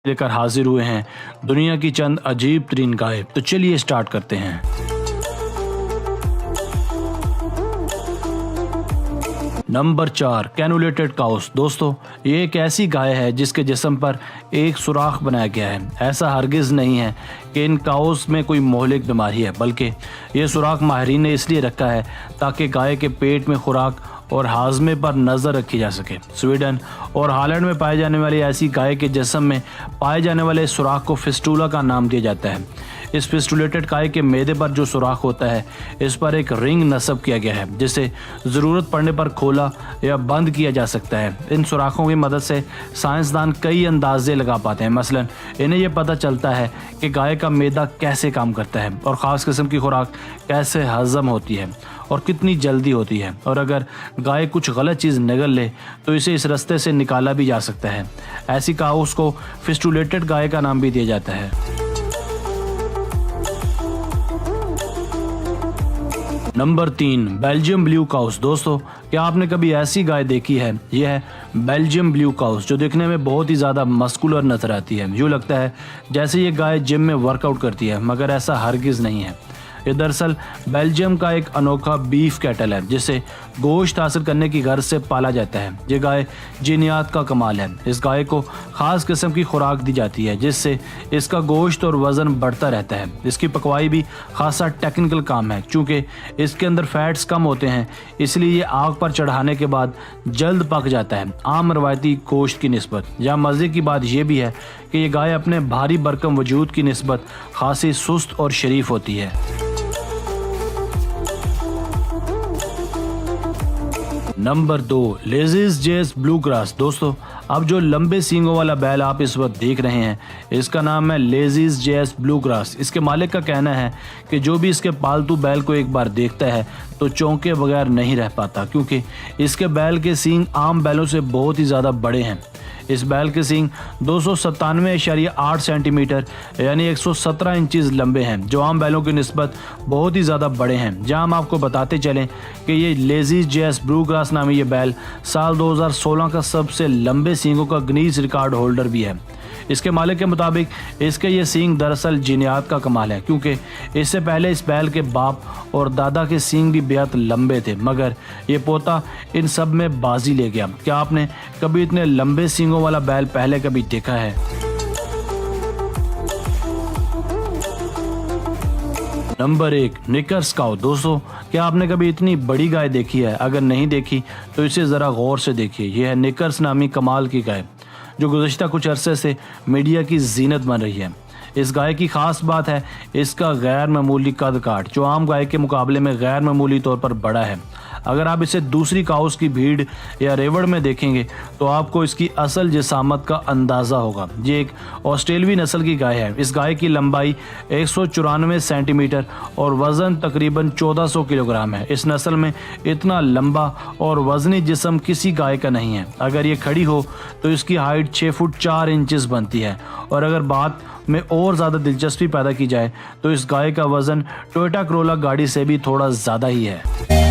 लेकर हाजिर हुए हैं दुनिया की चंद अजीब तरीन गाय। तो चलिए स्टार्ट करते हैं। नंबर 4, कैनुलेटेड काउस। दोस्तों, ये एक ऐसी गाय है जिसके जिस्म पर एक सुराख बनाया गया है। ऐसा हरगिज़ नहीं है कि इन काउस में कोई मोहलिक बीमारी है, बल्कि ये सुराख माहिरीन ने इसलिए रखा है ताकि गाय के पेट में खुराक और हाजमे पर नज़र रखी जा सके। स्वीडन और हॉलैंड में पाए जाने वाली ऐसी गाय के जिस्म में पाए जाने वाले सुराख को फिस्टूला का नाम दिया जाता है। इस फिस्टुलेटेड गाय के मैदे पर जो सुराख होता है, इस पर एक रिंग नस्ब किया गया है जिसे ज़रूरत पड़ने पर खोला या बंद किया जा सकता है। इन सुराखों की मदद से साइंसदान कई अंदाजे लगा पाते हैं। मसलन इन्हें यह पता चलता है कि गाय का मैदा कैसे काम करता है और ख़ास किस्म की खुराक कैसे हज़म होती है और कितनी जल्दी होती है, और अगर गाय कुछ गलत चीज़ निगल ले तो इसे इस रास्ते से निकाला भी जा सकता है। ऐसी काउस को फिस्टुलेटेड गाय का नाम भी दिया जाता है। Number 3, Belgium blue cows. दोस्तों, क्या आपने कभी ऐसी गाय देखी है? यह है बेल्जियम ब्लू काउस, जो देखने में बहुत ही ज़्यादा मस्कुलर नजर आती है। यूँ लगता है जैसे ये गाय जिम में वर्कआउट करती है, मगर ऐसा हरगिज़ नहीं है। ये दरअसल बेल्जियम का एक अनोखा बीफ कैटल है जिसे गोश्त हासिल करने की गर्ज से पाला जाता है। ये गाय जीनियात का कमाल है। इस गाय को ख़ास किस्म की खुराक दी जाती है जिससे इसका गोश्त और वज़न बढ़ता रहता है। इसकी पकवाई भी खासा टेक्निकल काम है। चूँकि इसके अंदर फैट्स कम होते हैं, इसलिए ये आग पर चढ़ाने के बाद जल्द पक जाता है, आम रवायती गोश्त की निस्बत। यहाँ मज़े की बात यह भी है कि ये गाय अपने भारी भरकम वजूद की निस्बत खासी सुस्त और शरीफ होती है। नंबर 2, लेज़ीज़ जेस ब्लू ग्रास। दोस्तों, अब जो लंबे सींगों वाला बैल आप इस वक्त देख रहे हैं, इसका नाम है लेज़ीज़ जेस ब्लू ग्रास। इसके मालिक का कहना है कि जो भी इसके पालतू बैल को एक बार देखता है तो चौंके बगैर नहीं रह पाता, क्योंकि इसके बैल के सींग आम बैलों से बहुत ही ज़्यादा बड़े हैं। इस बैल के सींग 297.8 सेंटीमीटर यानी 117 इंचज़ लंबे हैं, जो आम बैलों की निस्बत बहुत ही ज़्यादा बड़े हैं। जहां हम आपको बताते चलें कि ये लेज़ीज़ जेस ब्लू ग्रास नामी ये बैल साल 2016 का सबसे लंबे सींगों का गिनीज रिकॉर्ड होल्डर भी है। इसके मालिक के मुताबिक इसके ये सींग दरअसल जीनियात का कमाल है, क्योंकि इससे पहले इस बैल के बाप और दादा के सींग भी बेहद लंबे थे, मगर ये पोता इन सब में बाजी ले गया। क्या आपने कभी इतने लंबे सींगों वाला बैल पहले कभी देखा है? नंबर 1, निकर्स काऊ। दोस्तों, क्या आपने कभी इतनी बड़ी गाय देखी है? अगर नहीं देखी तो इसे ज़रा गौर से देखिए। यह है निकर्स नामी कमाल की गाय, जो गुज़श्ता कुछ अरसे से मीडिया की जीनत बन रही है। इस गाय की ख़ास बात है इसका गैर मामूली कद काट, जो आम गाय के मुकाबले में गैर मामूली तौर पर बड़ा है। अगर आप इसे दूसरी काउस की भीड़ या रेवड़ में देखेंगे तो आपको इसकी असल जिसामत का अंदाज़ा होगा। ये एक ऑस्ट्रेलवी नस्ल की गाय है। इस गाय की लंबाई 194 सेंटीमीटर और वज़न तकरीबन 1400 किलोग्राम है। इस नस्ल में इतना लंबा और वज़नी जिस्म किसी गाय का नहीं है। अगर ये खड़ी हो तो इसकी हाइट 6 फुट 4 इंचज़ बनती है। और अगर बात में और ज़्यादा दिलचस्पी पैदा की जाए तो इस गाय का वज़न टोयोटा करोला गाड़ी से भी थोड़ा ज़्यादा ही है।